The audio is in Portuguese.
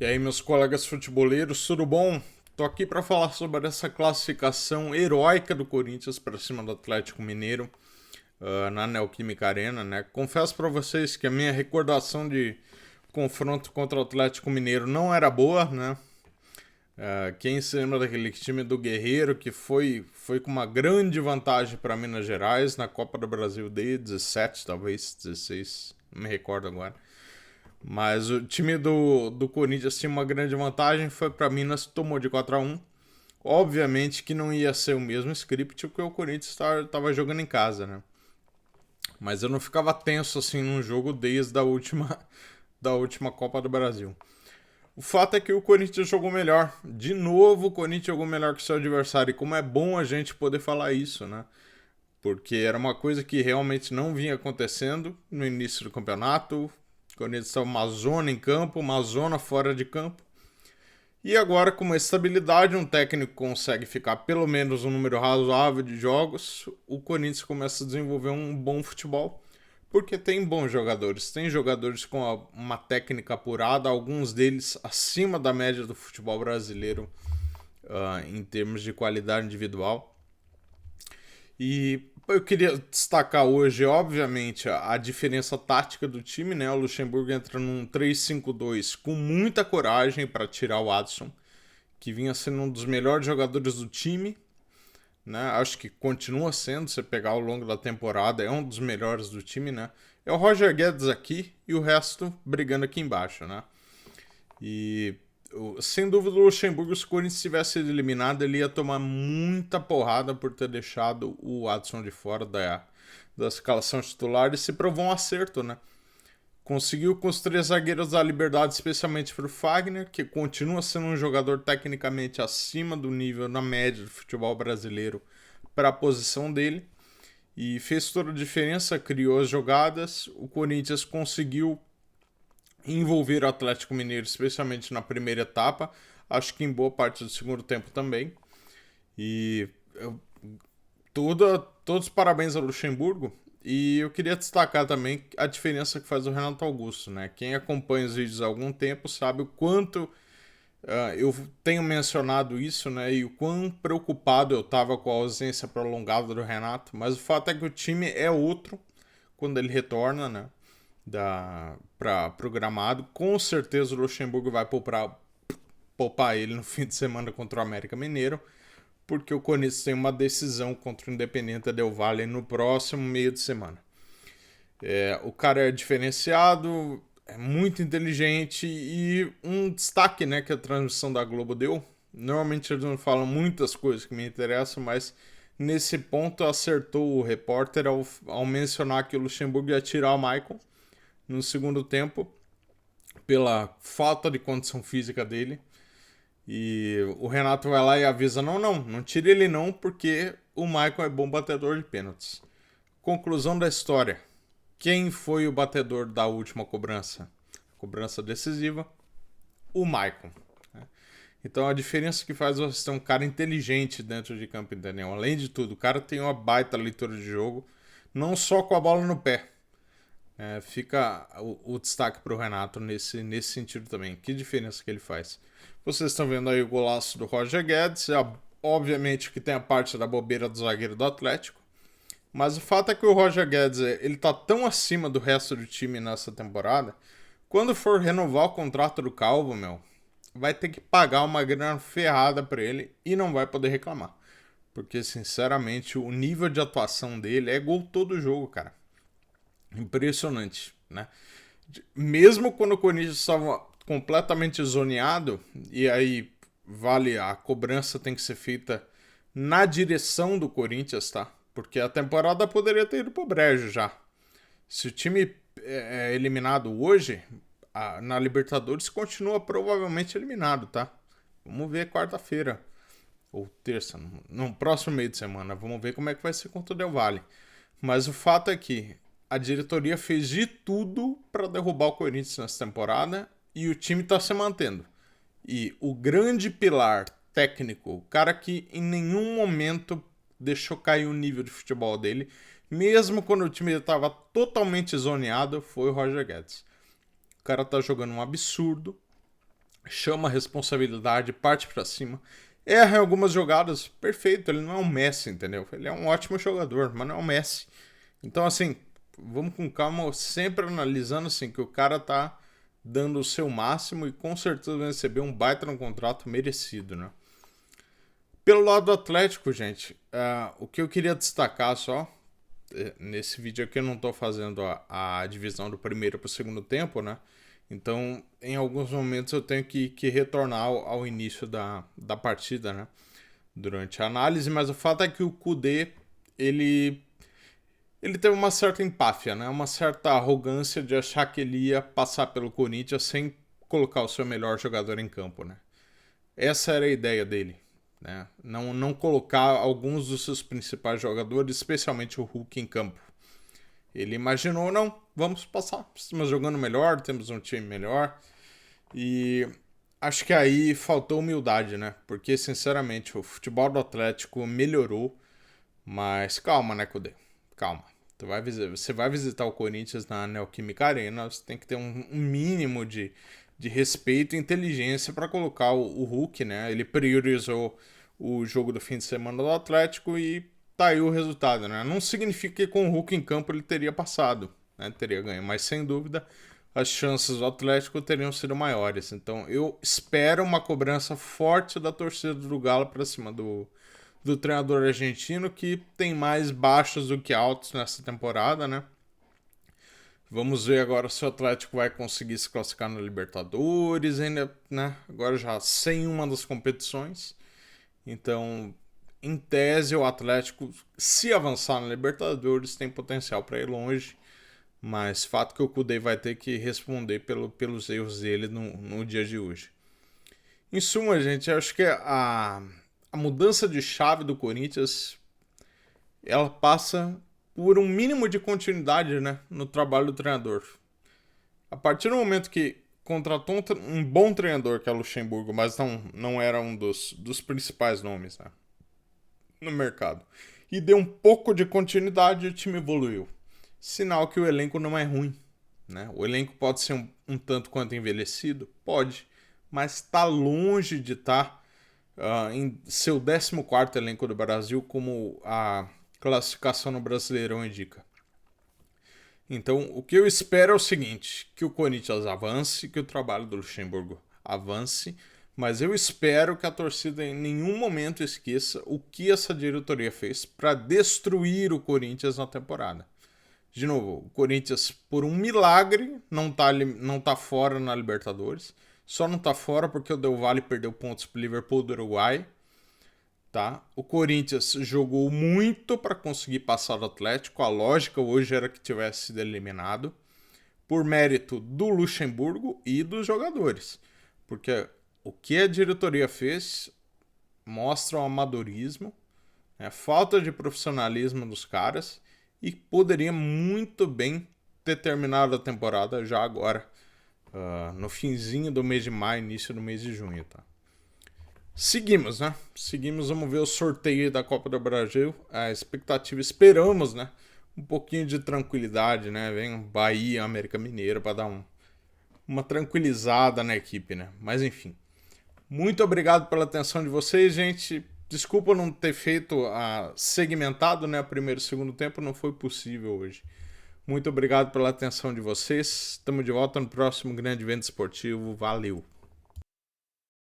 E aí, meus colegas futeboleiros, tudo bom? Tô aqui para falar sobre essa classificação heróica do Corinthians para cima do Atlético Mineiro na Neoquímica Arena, né? Confesso para vocês que a minha recordação de confronto contra o Atlético Mineiro não era boa, né? Quem se lembra daquele time do Guerreiro que foi com uma grande vantagem para Minas Gerais na Copa do Brasil de 17, talvez 16, não me recordo agora. Mas o time do Corinthians tinha uma grande vantagem, foi para Minas, tomou de 4-1. Obviamente que não ia ser o mesmo script porque o Corinthians estava jogando em casa, né? Mas eu não ficava tenso assim num jogo desde da última Copa do Brasil. O fato é que o Corinthians jogou melhor. De novo, o Corinthians jogou melhor que o seu adversário. E como é bom a gente poder falar isso, né? Porque era uma coisa que realmente não vinha acontecendo no início do campeonato. O Corinthians estava uma zona em campo, uma zona fora de campo. E agora, com uma estabilidade, um técnico consegue ficar pelo menos um número razoável de jogos, o Corinthians começa a desenvolver um bom futebol, porque tem bons jogadores. Tem jogadores com uma técnica apurada, alguns deles acima da média do futebol brasileiro em termos de qualidade individual. E eu queria destacar hoje, obviamente, a diferença tática do time, né? O Luxemburgo entra num 3-5-2 com muita coragem para tirar o Adson, que vinha sendo um dos melhores jogadores do time, né? Acho que continua sendo, se pegar ao longo da temporada, é um dos melhores do time, né? É o Roger Guedes aqui e o resto brigando aqui embaixo, né? E sem dúvida o Luxemburgo, se o Corinthians tivesse sido eliminado, ele ia tomar muita porrada por ter deixado o Adson de fora da escalação titular e se provou um acerto, né? Conseguiu com os três zagueiros dar liberdade, especialmente para o Fagner, que continua sendo um jogador tecnicamente acima do nível na média do futebol brasileiro para a posição dele. E fez toda a diferença, criou as jogadas. O Corinthians conseguiu envolver o Atlético Mineiro, especialmente na primeira etapa. Acho que em boa parte do segundo tempo também. E todos os parabéns ao Luxemburgo. E eu queria destacar também a diferença que faz o Renato Augusto, né? Quem acompanha os vídeos há algum tempo sabe o quanto eu tenho mencionado isso, né? E o quão preocupado eu estava com a ausência prolongada do Renato. Mas o fato é que o time é outro quando ele retorna, né? Para programado. Com certeza o Luxemburgo vai poupar ele no fim de semana contra o América Mineiro, porque o Corinthians tem uma decisão contra o Independente Del Valle no próximo meio de semana. O cara é diferenciado, é muito inteligente e um destaque, né, que a transmissão da Globo deu. Normalmente eles não falam muitas coisas que me interessam, mas nesse ponto acertou o repórter ao mencionar que o Luxemburgo ia tirar o Michael no segundo tempo pela falta de condição física dele. E o Renato vai lá e avisa: não tire ele não, porque o Michael é bom batedor de pênaltis. Conclusão da história: quem foi o batedor da última cobrança? Cobrança decisiva: o Michael. Então a diferença que faz você ter um cara inteligente dentro de campo, entendeu? Além de tudo, o cara tem uma baita leitura de jogo, não só com a bola no pé. Fica o destaque para o Renato nesse sentido também. Que diferença que ele faz? Vocês estão vendo aí o golaço do Roger Guedes. Obviamente que tem a parte da bobeira do zagueiro do Atlético. Mas o fato é que o Roger Guedes ele tá tão acima do resto do time nessa temporada. Quando for renovar o contrato do Calvo, vai ter que pagar uma grana ferrada para ele e não vai poder reclamar. Porque, sinceramente, o nível de atuação dele é gol todo jogo, cara. Impressionante, né? Mesmo quando o Corinthians estava completamente zoneado, e aí vale, a cobrança tem que ser feita na direção do Corinthians, tá? Porque a temporada poderia ter ido pro brejo já. Se o time é eliminado hoje, na Libertadores continua provavelmente eliminado, tá? Vamos ver quarta-feira ou terça, no próximo meio de semana. Vamos ver como é que vai ser contra o Del Valle. Mas o fato é que a diretoria fez de tudo para derrubar o Corinthians nessa temporada e o time está se mantendo. E o grande pilar técnico, o cara que em nenhum momento deixou cair o nível de futebol dele, mesmo quando o time estava totalmente zoneado, foi o Roger Guedes. O cara tá jogando um absurdo, chama a responsabilidade, parte pra cima. Erra em algumas jogadas, perfeito, ele não é um Messi, entendeu? Ele é um ótimo jogador, mas não é um Messi. Então, assim, vamos com calma, sempre analisando assim que o cara tá dando o seu máximo e com certeza vai receber um baita no contrato merecido, né? Pelo lado do Atlético, gente, o que eu queria destacar só, nesse vídeo aqui eu não tô fazendo a divisão do primeiro pro segundo tempo, né? Então, em alguns momentos eu tenho que retornar ao início da partida, né? Durante a análise, mas o fato é que o Kudê, ele ele teve uma certa empáfia, né? Uma certa arrogância de achar que ele ia passar pelo Corinthians sem colocar o seu melhor jogador em campo, né? Essa era a ideia dele, né? Não colocar alguns dos seus principais jogadores, especialmente o Hulk, em campo. Ele imaginou, não, vamos passar, estamos jogando melhor, temos um time melhor. E acho que aí faltou humildade, né? Porque, sinceramente, o futebol do Atlético melhorou, mas calma, né, Cudê? Calma. Você vai visitar o Corinthians na Neoquímica Arena, você tem que ter um mínimo de respeito e inteligência para colocar o Hulk, né? Ele priorizou o jogo do fim de semana do Atlético e tá aí o resultado, né? Não significa que com o Hulk em campo ele teria passado, né? Teria ganho, mas sem dúvida as chances do Atlético teriam sido maiores. Então eu espero uma cobrança forte da torcida do Galo para cima do treinador argentino, que tem mais baixos do que altos nessa temporada, né? Vamos ver agora se o Atlético vai conseguir se classificar na Libertadores, ainda, né? Agora já sem uma das competições. Então, em tese, o Atlético, se avançar na Libertadores, tem potencial para ir longe. Mas fato que o Kudê vai ter que responder pelos erros dele no dia de hoje. Em suma, gente, eu acho que a mudança de chave do Corinthians, ela passa por um mínimo de continuidade, né, no trabalho do treinador. A partir do momento que contratou um bom treinador, que é o Luxemburgo, mas não era um dos principais nomes, né, no mercado, e deu um pouco de continuidade, o time evoluiu. Sinal que o elenco não é ruim, né? O elenco pode ser um tanto quanto envelhecido? Pode, mas está longe de estar em seu 14º elenco do Brasil, como a classificação no Brasileirão indica. Então, o que eu espero é o seguinte, que o Corinthians avance, que o trabalho do Luxemburgo avance, mas eu espero que a torcida em nenhum momento esqueça o que essa diretoria fez para destruir o Corinthians na temporada. De novo, o Corinthians, por um milagre, não tá fora na Libertadores. Só não tá fora porque o Del Valle perdeu pontos pro Liverpool do Uruguai. Tá? O Corinthians jogou muito para conseguir passar do Atlético. A lógica hoje era que tivesse sido eliminado. Por mérito do Luxemburgo e dos jogadores. Porque o que a diretoria fez mostra o amadorismo, falta de profissionalismo dos caras e poderia muito bem ter terminado a temporada já agora, no finzinho do mês de maio, início do mês de junho, tá? Seguimos, né? Seguimos, vamos ver o sorteio da Copa do Brasil. A expectativa, esperamos, né? Um pouquinho de tranquilidade, né? Vem Bahia, América Mineiro para dar uma tranquilizada na equipe, né? Mas enfim. Muito obrigado pela atenção de vocês, gente. Desculpa não ter feito segmentado, né? Primeiro e segundo tempo, não foi possível hoje. Muito obrigado pela atenção de vocês. Estamos de volta no próximo grande evento esportivo. Valeu!